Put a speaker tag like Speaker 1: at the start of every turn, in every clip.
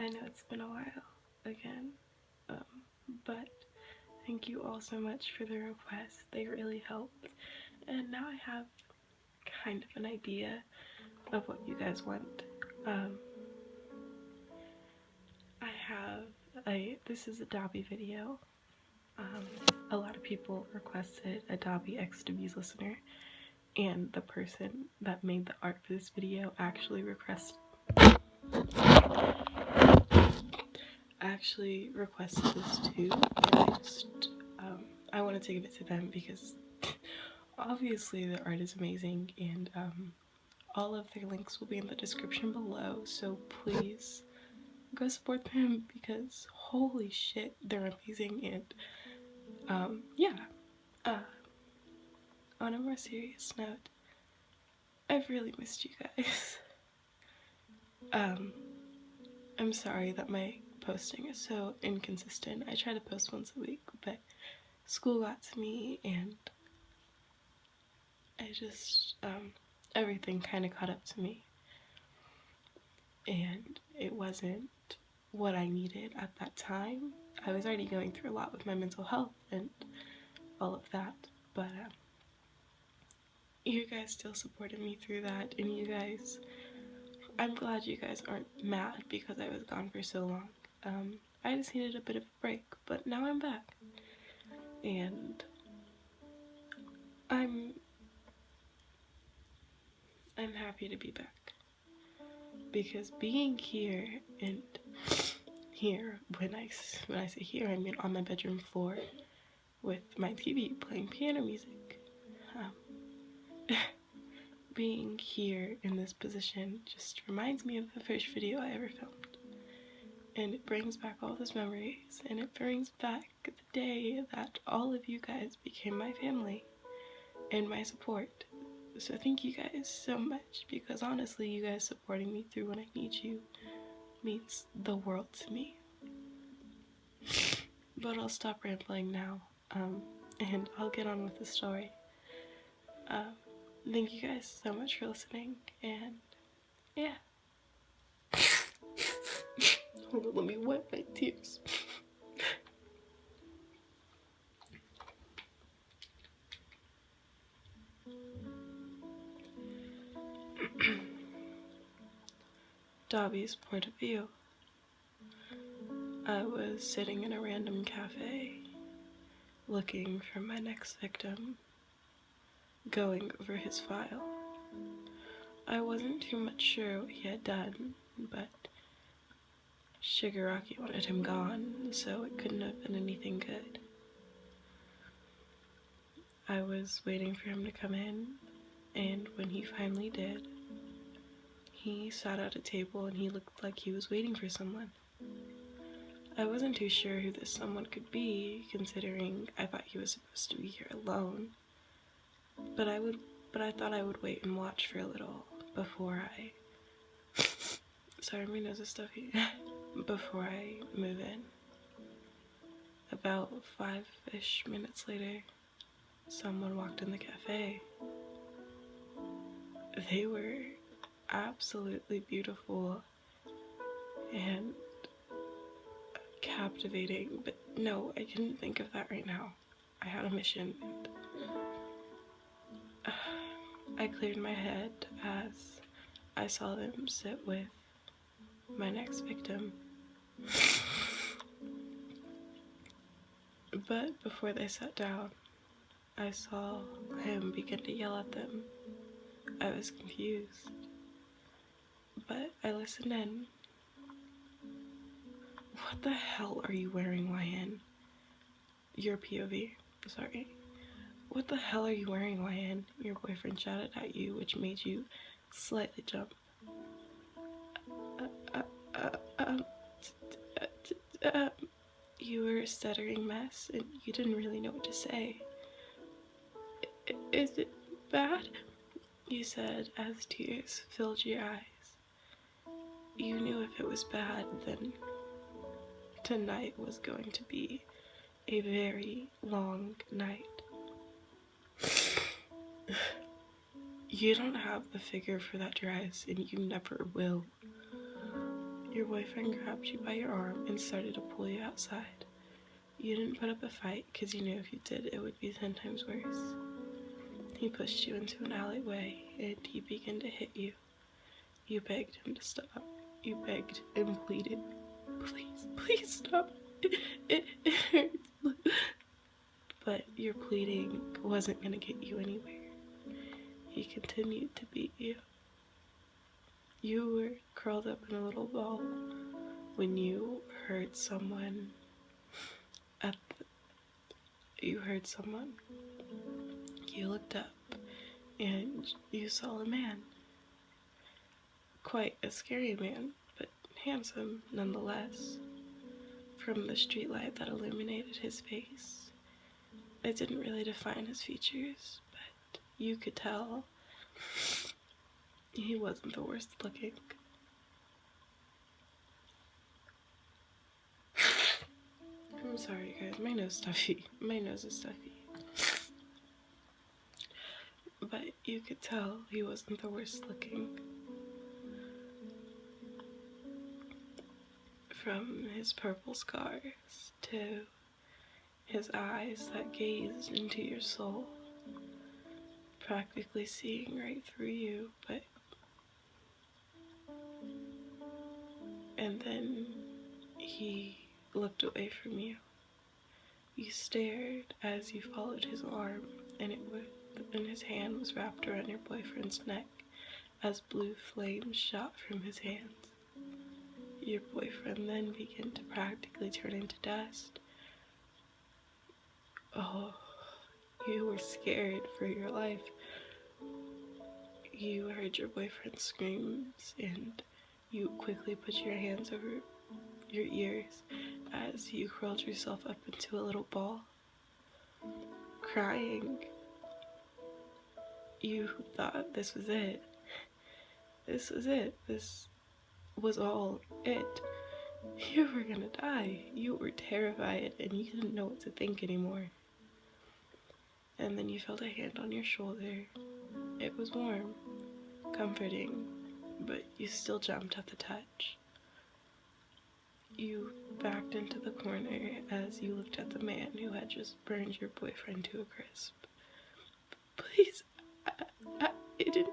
Speaker 1: I know it's been a while again, but thank you all so much for the requests. They really helped. And now I have kind of an idea of what you guys want. This is a Dabi video. A lot of people requested a Dabi X Dabi's listener, and the person that made the art for this video actually requested this too, and I wanted to give it to them because obviously the art is amazing, and all of their links will be in the description below, so please go support them because holy shit, they're amazing. And yeah, on a more serious note, I've really missed you guys. I'm sorry that my posting is so inconsistent. I try to post once a week, but school got to me, and I just, everything kind of caught up to me. And it wasn't what I needed at that time. I was already going through a lot with my mental health and all of that, but you guys still supported me through that, and you guys, I'm glad you guys aren't mad because I was gone for so long. I just needed a bit of a break, but now I'm back, and I'm happy to be back, because being here, and here, when I say here, I mean on my bedroom floor with my TV playing piano music. Being here in this position just reminds me of the first video I ever filmed, and it brings back all those memories, and it brings back the day that all of you guys became my family and my support. So thank you guys so much, because honestly, you guys supporting me through when I need you means the world to me. But I'll stop rambling now, and I'll get on with the story. Thank you guys so much for listening, and yeah. Hold on, let me wipe my tears. Dabi's point of view. I was sitting in a random cafe, looking for my next victim, going over his file. I wasn't too much sure what he had done, but Shigaraki wanted him gone, so it couldn't have been anything good. I was waiting for him to come in, and when he finally did, he sat at a table and he looked like he was waiting for someone. I wasn't too sure who this someone could be, considering I thought he was supposed to be here alone. But I thought I would wait and watch for a little before I sorry, my nose is stuffy. Before I move in. About 5-ish minutes later, someone walked in the cafe. They were absolutely beautiful and captivating, but no, I couldn't think of that right now. I had a mission, and I cleared my head as I saw them sit with my next victim. But before they sat down, I saw him begin to yell at them. I was confused, but I listened in. What the hell are you wearing, YN? Your POV, sorry. What the hell are you wearing, YN? Your boyfriend shouted at you, which made you slightly jump. You were a stuttering mess, and you didn't really know what to say. Is it bad? You said as tears filled your eyes. You knew if it was bad, then tonight was going to be a very long night. You don't have the figure for that dress, and you never will. Your boyfriend grabbed you by your arm and started to pull you outside. You didn't put up a fight because you knew if you did, it would be 10 times worse. He pushed you into an alleyway and he began to hit you. You begged him to stop. You begged and pleaded. Please, please stop. It hurts. But your pleading wasn't going to get you anywhere. He continued to beat you. You were curled up in a little ball when you heard someone You looked up and you saw a man. Quite a scary man, but handsome nonetheless. From the streetlight that illuminated his face, it didn't really define his features, but you could tell he wasn't the worst looking. I'm sorry guys, my nose is stuffy. But you could tell he wasn't the worst looking. From his purple scars to his eyes that gazed into your soul, practically seeing right through you, and then he looked away from you. You stared as you followed his arm, and his hand was wrapped around your boyfriend's neck as blue flames shot from his hands. Your boyfriend then began to practically turn into dust. Oh, you were scared for your life. You heard your boyfriend's screams, and you quickly put your hands over your ears as you curled yourself up into a little ball, crying. You thought this was it. This was it. This was all it. You were gonna die. You were terrified and you didn't know what to think anymore. And then you felt a hand on your shoulder. It was warm, comforting, but you still jumped at the touch. You backed into the corner as you looked at the man who had just burned your boyfriend to a crisp. Please, I didn't,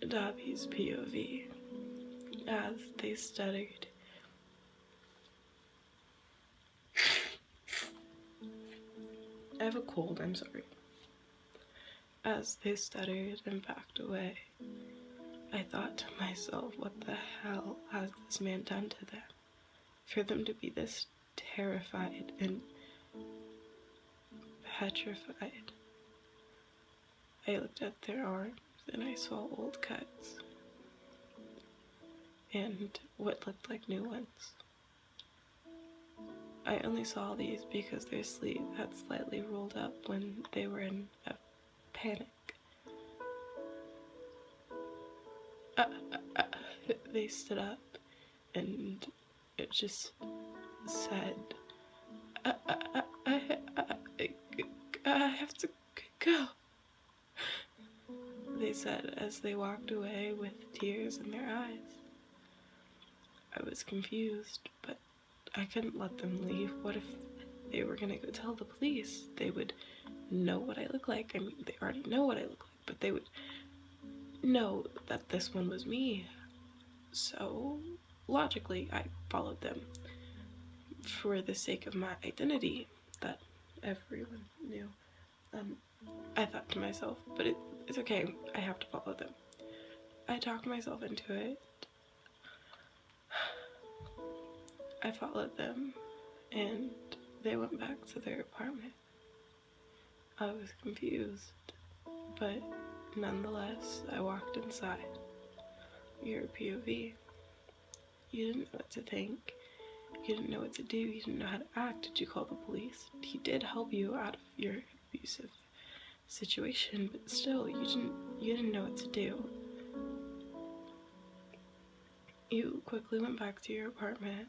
Speaker 1: Dabi's POV, as they stuttered. I have a cold, I'm sorry. As they stuttered and backed away, I thought to myself, what the hell has this man done to them? For them to be this terrified and petrified. I looked at their arms and I saw old cuts and what looked like new ones. I only saw these because their sleeve had slightly rolled up when they were in a panic. They stood up and it just said, I have to go, they said as they walked away with tears in their eyes. I was confused, but I couldn't let them leave. What if they were gonna go tell the police? They would know what I look like. I mean, they already know what I look like, but they would know that this one was me. So, logically, I followed them for the sake of my identity that everyone knew. I thought to myself, but it's okay, I have to follow them. I talked myself into it. I followed them, and they went back to their apartment. I was confused, but nonetheless, I walked inside. Your POV. You didn't know what to think. You didn't know what to do. You didn't know how to act. Did you call the police? He did help you out of your abusive situation, but still, you didn't know what to do. You quickly went back to your apartment,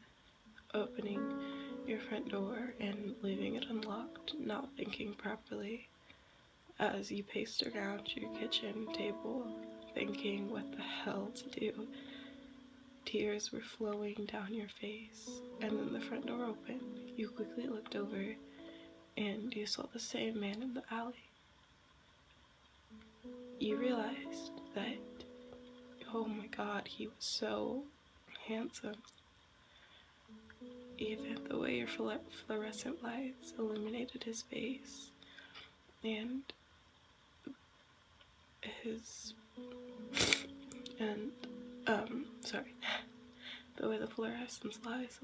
Speaker 1: opening your front door and leaving it unlocked, not thinking properly. as you paced around your kitchen table, thinking what the hell to do. Tears were flowing down your face, and then the front door opened. You quickly looked over, and you saw the same man in the alley. You realized that, oh my god, he was so handsome. Even the way your fluorescent lights illuminated his face, and his, and, the way the fluorescent lights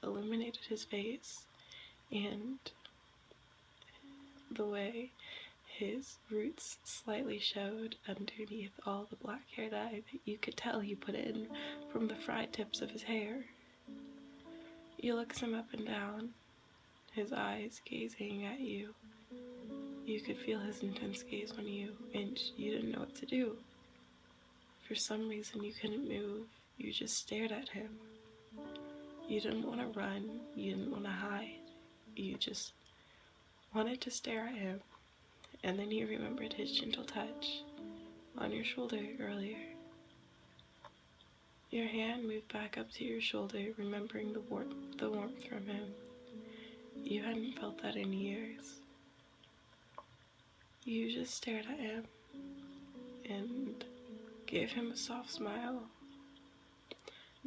Speaker 1: illuminated his face, and the way his roots slightly showed underneath all the black hair dye that you could tell he put in from the fried tips of his hair. You looked him up and down, his eyes gazing at you. You could feel his intense gaze on you, and you didn't know what to do. For some reason you couldn't move, you just stared at him. You didn't want to run, you didn't want to hide, you just wanted to stare at him. And then you remembered his gentle touch on your shoulder earlier. Your hand moved back up to your shoulder, remembering the warmth from him. You hadn't felt that in years. You just stared at him and gave him a soft smile.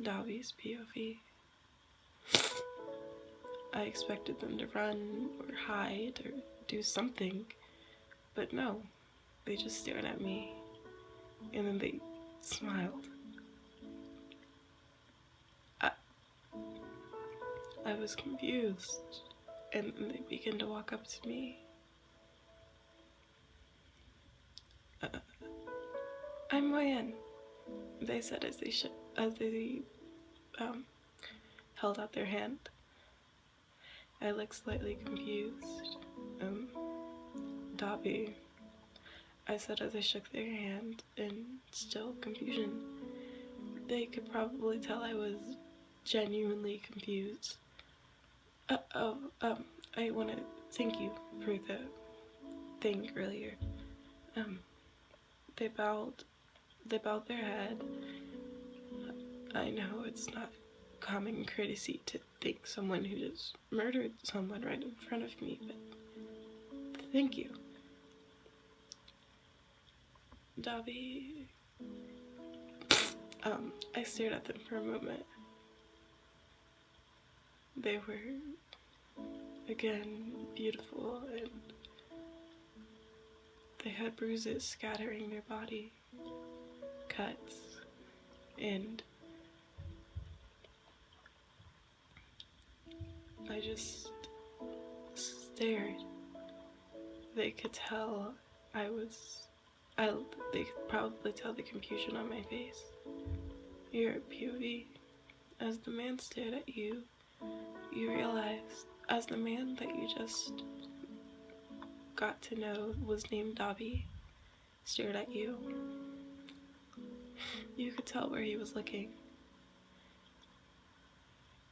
Speaker 1: Dabi's POV. I expected them to run or hide or do something, but no, they just stared at me, and then they smiled. I was confused, and then they began to walk up to me. I'm Moyen, they said as they held out their hand. I looked slightly confused. Dabi, I said as I shook their hand, in still confusion. They could probably tell I was genuinely confused. I want to thank you for the thing earlier. They bowed their head. I know it's not common courtesy to thank someone who just murdered someone right in front of me, but thank you. Dabi, I stared at them for a moment. They were, again, beautiful, and they had bruises scattering their body, cuts, and I just stared. They could tell they could probably tell the confusion on my face. Your POV. As the man stared at you, you realized, as the man that you just got to know was named Dabi stared at you, you could tell where he was looking.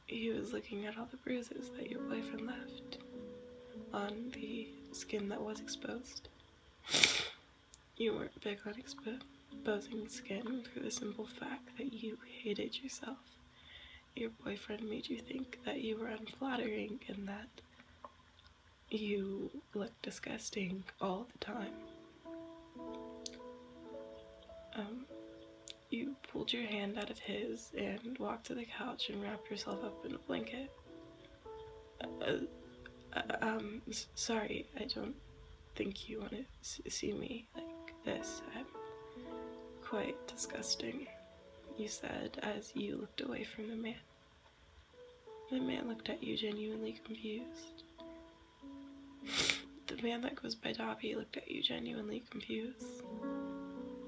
Speaker 1: He was looking at all the bruises that your boyfriend left on the skin that was exposed. You weren't big on exposing skin for the simple fact that you hated yourself. Your boyfriend made you think that you were unflattering and that you looked disgusting all the time. You pulled your hand out of his and walked to the couch and wrapped yourself up in a blanket. Sorry, I don't think you want to see me like this. I'm quite disgusting, you said as you looked away from the man. The man looked at you genuinely confused. The man that goes by Dabi looked at you genuinely confused.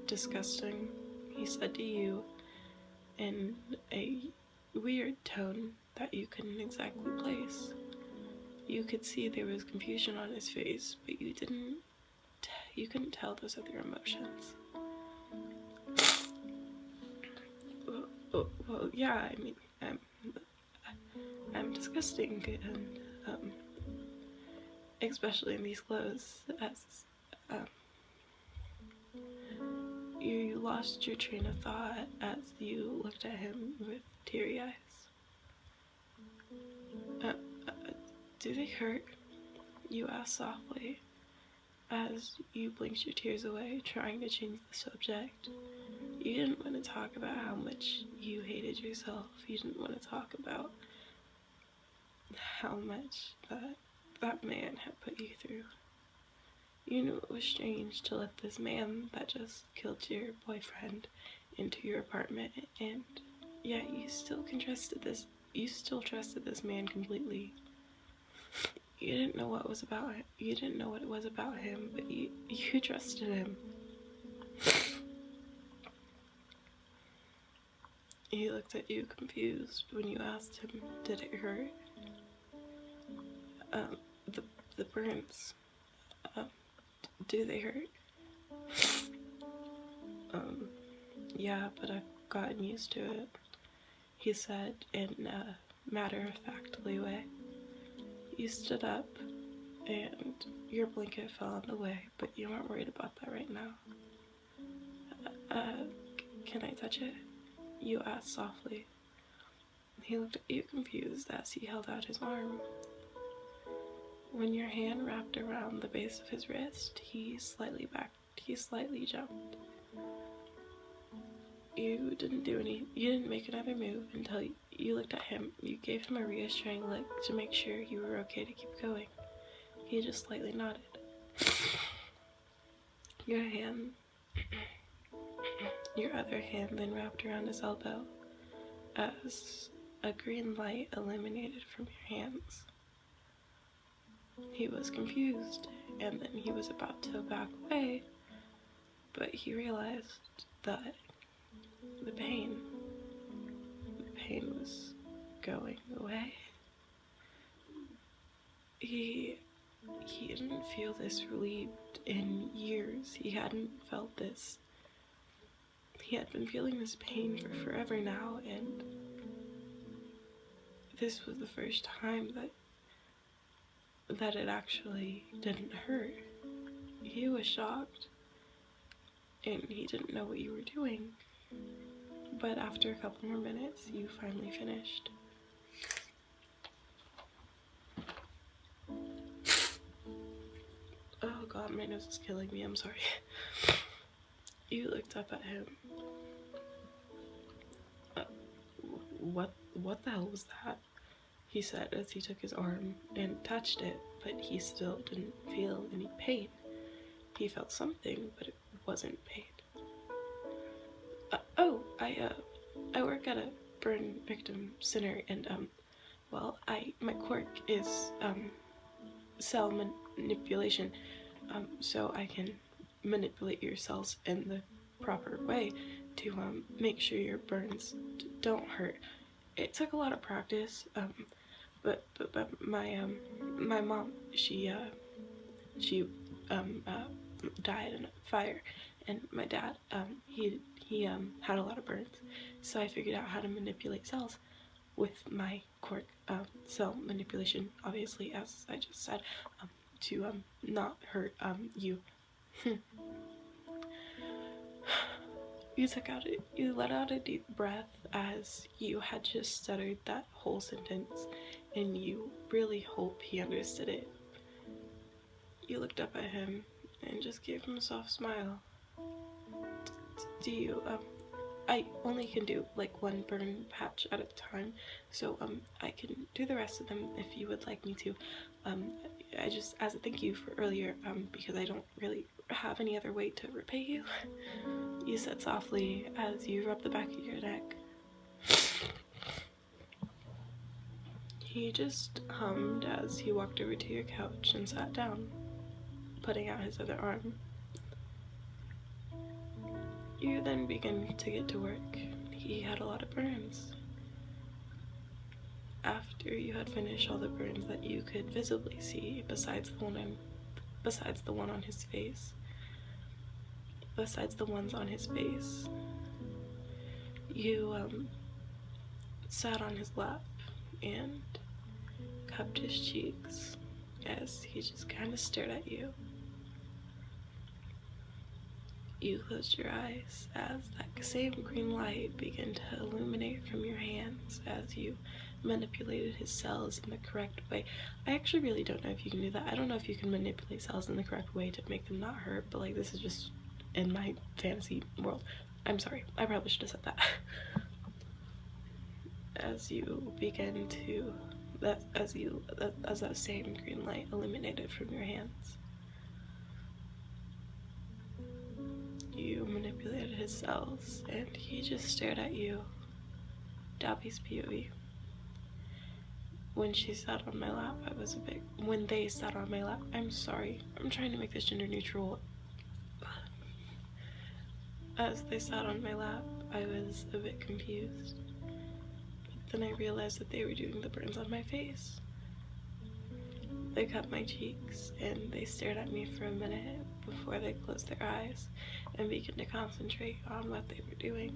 Speaker 1: Disgusting, he said to you in a weird tone that you couldn't exactly place. You could see there was confusion on his face, but you couldn't tell those other emotions. Well, yeah, I mean, I'm disgusting, and especially in these clothes, as um, you lost your train of thought as you looked at him with teary eyes. Uh, uh, do they hurt? You asked softly as you blinked your tears away, trying to change the subject. You didn't want to talk about how much you hated yourself. You didn't want to talk about how much that man had put you through. You knew it was strange to let this man that just killed your boyfriend into your apartment, and yet you still trusted this man completely. You didn't know what was about him. You didn't know what it was about him, but you trusted him. He looked at you confused when you asked him, did it hurt? The burns, do they hurt? Yeah, but I've gotten used to it, he said in a matter-of-factly way. You stood up, and your blanket fell on the way, but you aren't worried about that right now. Can I touch it? You asked softly. He looked at you confused as he held out his arm. When your hand wrapped around the base of his wrist, he slightly jumped. You didn't make another move until you looked at him. You gave him a reassuring look to make sure you were okay to keep going. He just slightly nodded. Your other hand then wrapped around his elbow as a green light illuminated from your hands. He was confused, and then he was about to back away, but he realized that the pain was going away. He didn't feel this relieved in years. He hadn't felt this. He had been feeling this pain for forever now, and this was the first time that it actually didn't hurt. He was shocked, and he didn't know what you were doing. But after a couple more minutes, you finally finished. Oh god, my nose is killing me, I'm sorry. You looked up at him. What the hell was that? He said as he took his arm and touched it, but he still didn't feel any pain. He felt something, but it wasn't pain. I work at a burn victim center, and my quirk is cell manipulation, so I can manipulate your cells in the proper way to make sure your burns don't hurt. It took a lot of practice, but my mom, she died in a fire, and my dad, he had a lot of burns, so I figured out how to manipulate cells with my quirk, cell manipulation, obviously, as I just said, to not hurt you. You let out a deep breath as you had just stuttered that whole sentence, and you really hope he understood it. You looked up at him and just gave him a soft smile. Do you, I only can do like one burn patch at a time, so I can do the rest of them if you would like me to. I just, as a thank you for earlier, because I don't really have any other way to repay you, you said softly as you rubbed the back of your neck. He just hummed as he walked over to your couch and sat down, putting out his other arm. You then began to get to work. He had a lot of burns. After you had finished all the burns that you could visibly see, besides the ones on his face, you sat on his lap and cupped his cheeks as he just kind of stared at you. You closed your eyes as that same green light began to illuminate from your hands as you manipulated his cells in the correct way. I actually really don't know if you can do that. I don't know if you can manipulate cells in the correct way to make them not hurt, but like this is just in my fantasy world. I'm sorry, I probably should have said that. As you begin to, as that same green light illuminated from your hands, you manipulated his cells, and he just stared at you. Dabi's POV. When she sat on my lap, when they sat on my lap, I'm sorry, I'm trying to make this gender neutral. As they sat on my lap, I was a bit confused. But then I realized that they were doing the burns on my face. They cut my cheeks, and they stared at me for a minute before they closed their eyes and began to concentrate on what they were doing.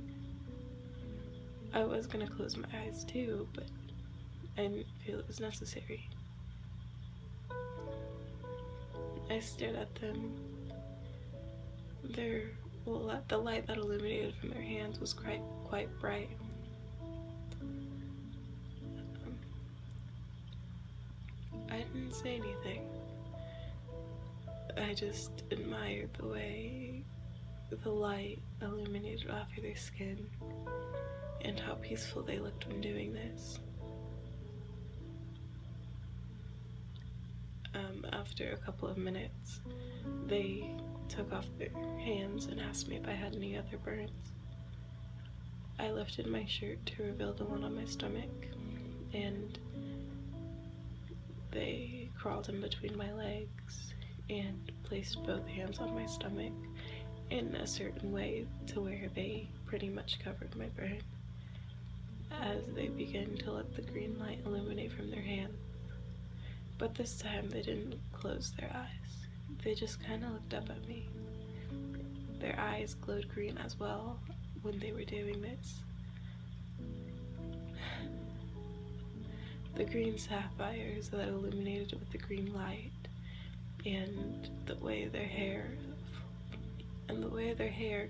Speaker 1: I was gonna close my eyes too, but I didn't feel it was necessary. I stared at them. The light that illuminated from their hands was quite bright. I didn't say anything. I just admired the way the light illuminated off of their skin and how peaceful they looked when doing this. After a couple of minutes, they took off their hands and asked me if I had any other burns. I lifted my shirt to reveal the one on my stomach, and they crawled in between my legs and placed both hands on my stomach in a certain way to where they pretty much covered my burn as they began to let the green light illuminate from their hands. But this time they didn't close their eyes. They just kind of looked up at me. Their eyes glowed green as well when they were doing this. The green sapphires that illuminated with the green light, and the way their hair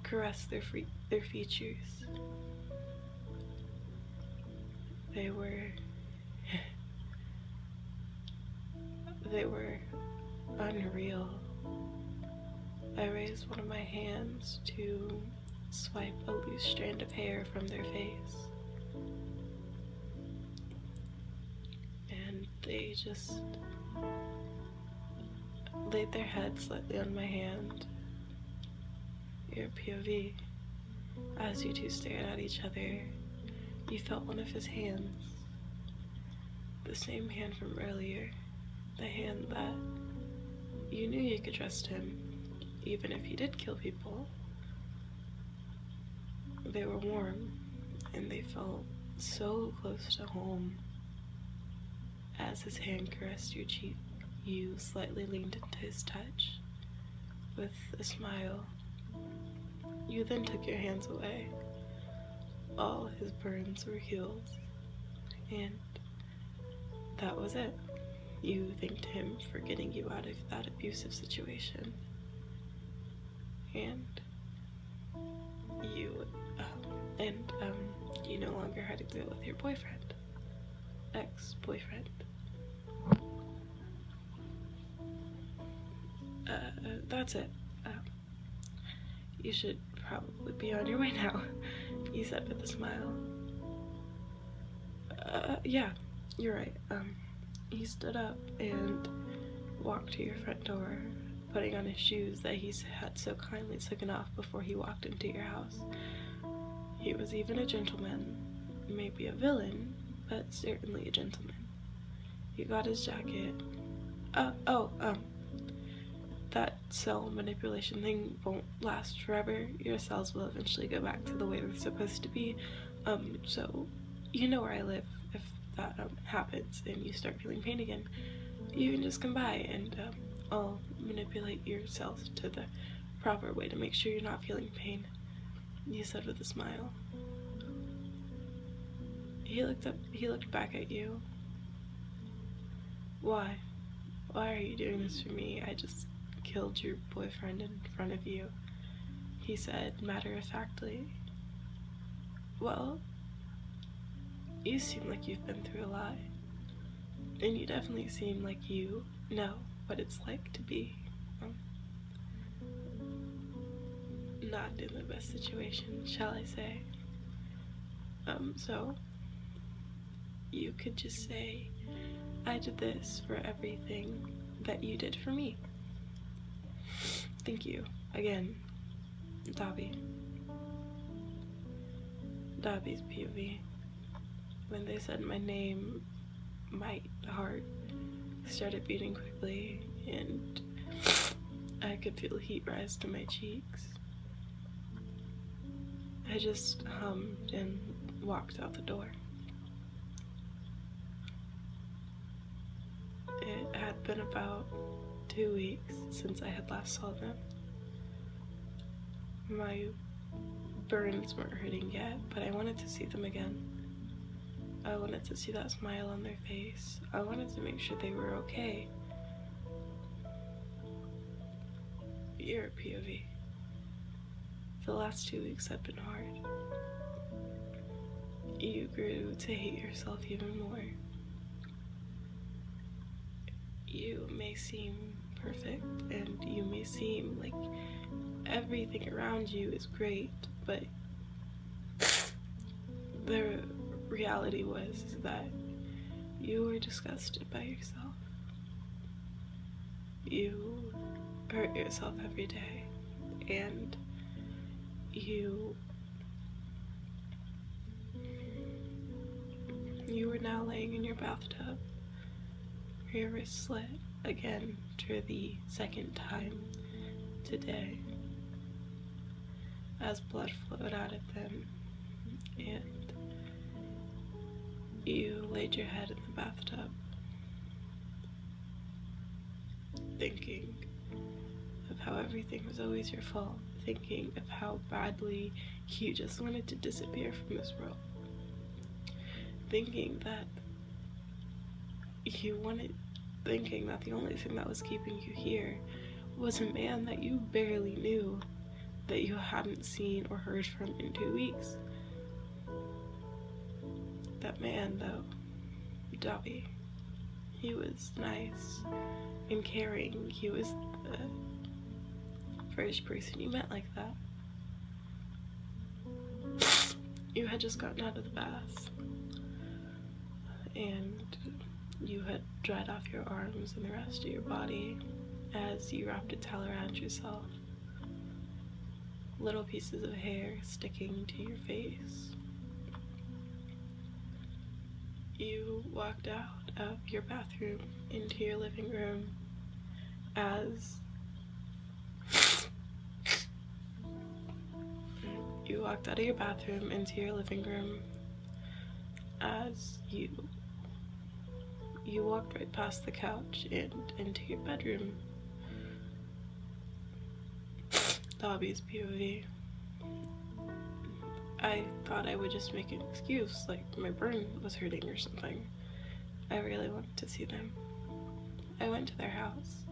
Speaker 1: caressed their features. They were unreal. I raised one of my hands to swipe a loose strand of hair from their face, and they just laid their head slightly on my hand. Your POV. As you two stared at each other, you felt one of his hands. The same hand from earlier. The hand that you knew you could trust him, even if he did kill people. They were warm, and they felt so close to home. As his hand caressed your cheek, you slightly leaned into his touch with a smile. You then took your hands away. All his burns were healed, and that was it. You thanked him for getting you out of that abusive situation, and you no longer had to deal with your boyfriend, ex-boyfriend. That's it. You should probably be on your way now, you said with a smile. Yeah, you're right. He stood up and walked to your front door, putting on his shoes that he had so kindly taken off before he walked into your house. He was even a gentleman, maybe a villain, but certainly a gentleman. You got his jacket. That cell manipulation thing won't last forever. Your cells will eventually go back to the way they're supposed to be. So you know where I live. If that happens and you start feeling pain again, you can just come by and I'll manipulate your cells to the proper way to make sure you're not feeling pain, you said with a smile. He looked back at you. Why? Why are you doing this for me? I just killed your boyfriend in front of you, he said matter-of-factly. Well, you seem like you've been through a lot, and you definitely seem like you know what it's like to be not in the best situation, shall I say. So you could just say, I did this for everything that you did for me. Thank you. Again, Dabi. Dabi's POV. When they said my name, my heart started beating quickly, and I could feel heat rise to my cheeks. I just hummed and walked out the door. It had been about 2 weeks since I had last saw them. My burns weren't hurting yet, but I wanted to see them again. I wanted to see that smile on their face. I wanted to make sure they were okay. You're a POV. The last 2 weeks had been hard. You grew to hate yourself even more. You may seem perfect, and you may seem like everything around you is great, but the reality was that you were disgusted by yourself. You hurt yourself every day, and you were now laying in your bathtub, your wrist slit again for the second time today, as blood flowed out of them, and you laid your head in the bathtub, thinking of how everything was always your fault, thinking of how badly you just wanted to disappear from this world, thinking that the only thing that was keeping you here was a man that you barely knew, that you hadn't seen or heard from in 2 weeks. That man, though, Dabi, he was nice and caring. He was the first person you met like that. You had just gotten out of the bath, and you had dried off your arms and the rest of your body as you wrapped a towel around yourself. Little pieces of hair sticking to your face. You walked out of your bathroom into your living room as you walked right past the couch and into your bedroom. Dabi's POV. I thought I would just make an excuse, like my burn was hurting or something. I really wanted to see them. I went to their house.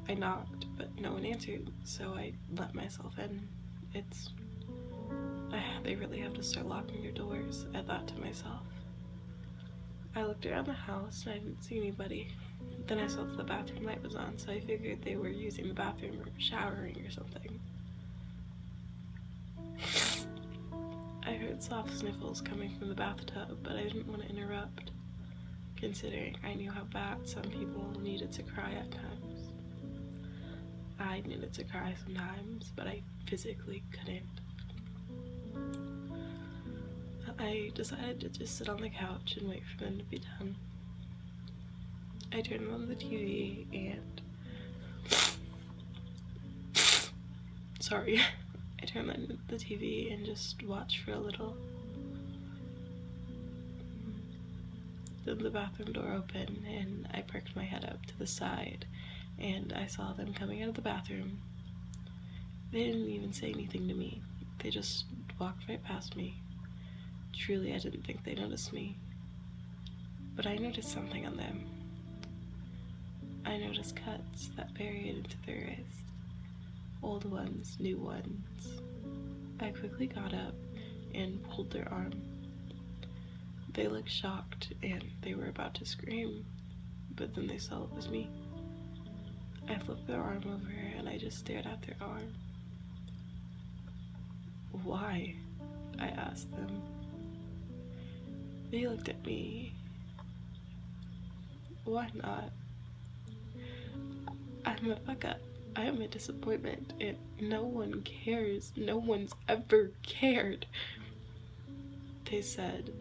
Speaker 1: I knocked, but no one answered, so I let myself in. They really have to start locking their doors, I thought to myself. I looked around the house and I didn't see anybody. Then I saw that the bathroom light was on, so I figured they were using the bathroom or showering or something. I heard soft sniffles coming from the bathtub, but I didn't want to interrupt, considering I knew how bad some people needed to cry at times. I needed to cry sometimes, but I physically couldn't. I decided to just sit on the couch and wait for them to be done. I turned on the TV and... I turned on the TV and just watched for a little. Then the bathroom door opened and I perked my head up to the side and I saw them coming out of the bathroom. They didn't even say anything to me. They just walked right past me. Truly, I didn't think they noticed me. But I noticed something on them. I noticed cuts that buried into their wrist. Old ones, new ones. I quickly got up and pulled their arm. They looked shocked and they were about to scream, but then they saw it was me. I flipped their arm over and I just stared at their arm. Why? I asked them. They looked at me. Why not? I'm a fuck up. I am a disappointment and no one cares. No one's ever cared, they said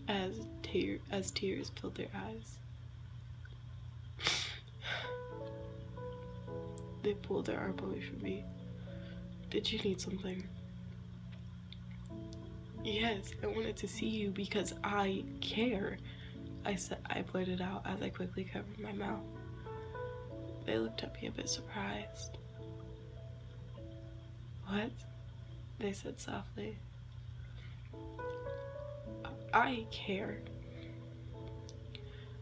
Speaker 1: as tears filled their eyes. They pulled their arm away from me. Did you need something? Yes, I wanted to see you because I care, I said. I blurted out as I quickly covered my mouth. They looked at me a bit surprised. What? They said softly. I care,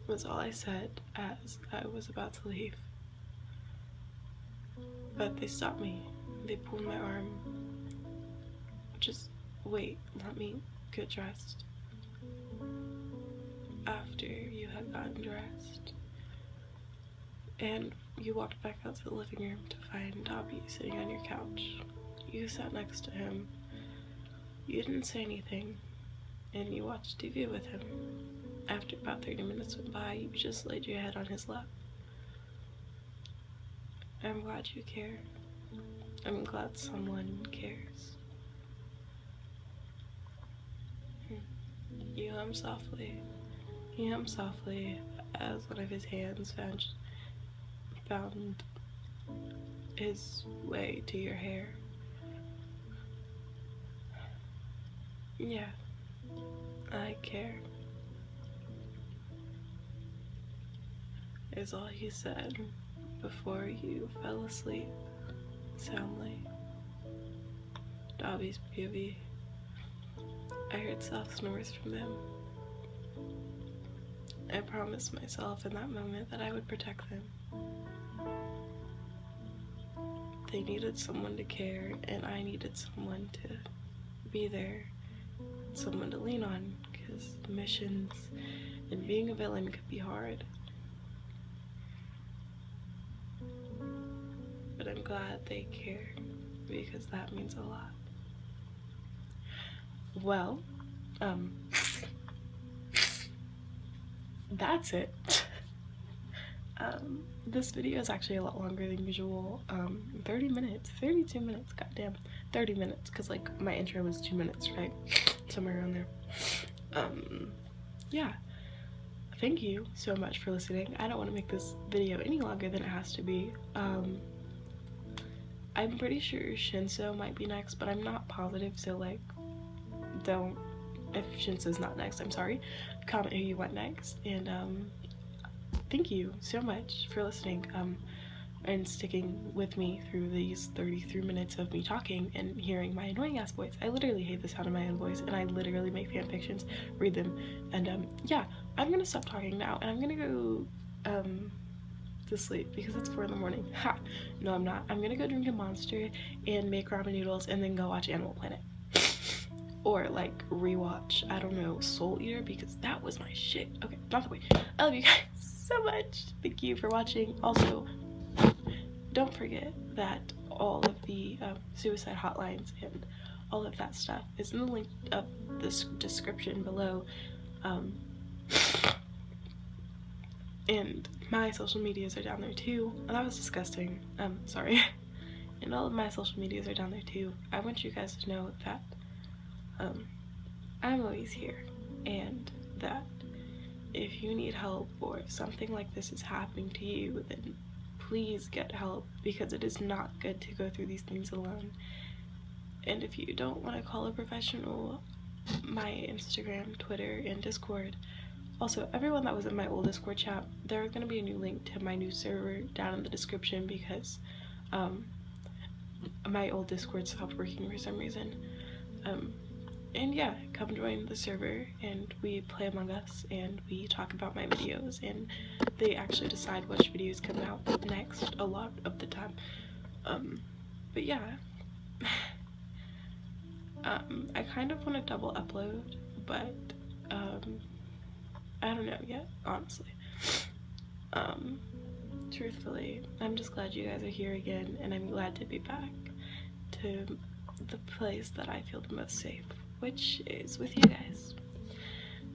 Speaker 1: was all I said as I was about to leave. But they stopped me. They pulled my arm. Just wait, let me get dressed. After you had gotten dressed, and you walked back out to the living room to find Dabi sitting on your couch. You sat next to him. You didn't say anything, and you watched TV with him. After about 30 minutes went by, you just laid your head on his lap. I'm glad you care. I'm glad someone cares. You hummed softly. He hummed softly as one of his hands found his way to your hair. Yeah, I care, is all he said before you fell asleep soundly. Dabi's POV. I heard soft snores from them. I promised myself in that moment that I would protect them. They needed someone to care, and I needed someone to be there, someone to lean on, because missions and being a villain could be hard. But I'm glad they care, because that means a lot. Well, that's it. This video is actually a lot longer than usual. 30 minutes, 32 minutes, goddamn, 30 minutes, because like my intro was 2 minutes, right? Somewhere around there. Yeah, thank you so much for listening. I don't want to make this video any longer than it has to be. I'm pretty sure Shinso might be next, but I'm not positive, so like, don't, if Shinso's not next, I'm sorry, comment who you want next, and thank you so much for listening and sticking with me through these 33 minutes of me talking and hearing my annoying ass voice. I literally hate the sound of my own voice, and I literally make fan fictions, read them, and yeah, I'm gonna stop talking now, and I'm gonna go to sleep because it's 4 in the morning. Ha! No, I'm not. I'm gonna go drink a Monster and make ramen noodles and then go watch Animal Planet. Or like rewatch, I don't know, Soul Eater, because that was my shit. Okay, not the way. I love you guys so much. Thank you for watching. Also, don't forget that all of the suicide hotlines and all of that stuff is in the link of this description below. And my social medias are down there too. Oh, that was disgusting. Sorry. And all of my social medias are down there too. I want you guys to know that I'm always here, and that if you need help or if something like this is happening to you, then please get help, because it is not good to go through these things alone. And if you don't want to call a professional, my Instagram, Twitter, and Discord. Also, everyone that was in my old Discord chat, there's going to be a new link to my new server down in the description, because my old Discord stopped working for some reason. And yeah, come join the server and we play Among Us and we talk about my videos, and they actually decide which videos come out next a lot of the time. But yeah, I kind of want to double upload, but I don't know yet, honestly. Truthfully, I'm just glad you guys are here again, and I'm glad to be back to the place that I feel the most safe, which is with you guys.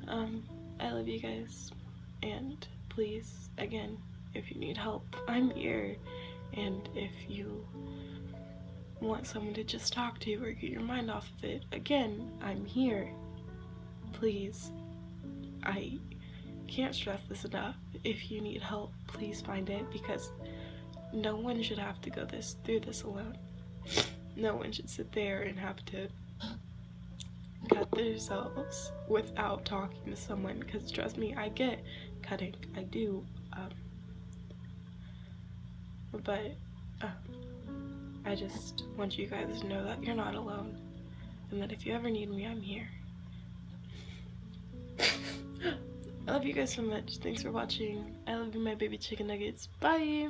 Speaker 1: I love you guys, and please, again, if you need help, I'm here, and if you want someone to just talk to or get your mind off of it, again, I'm here. Please, I can't stress this enough. If you need help, please find it, because no one should have to go through this alone. No one should sit there and have to cut themselves without talking to someone, because trust me, I get cutting, I do, but I just want you guys to know that you're not alone, and that if you ever need me, I'm here. I love you guys so much. Thanks for watching. I love you, my baby chicken nuggets. Bye!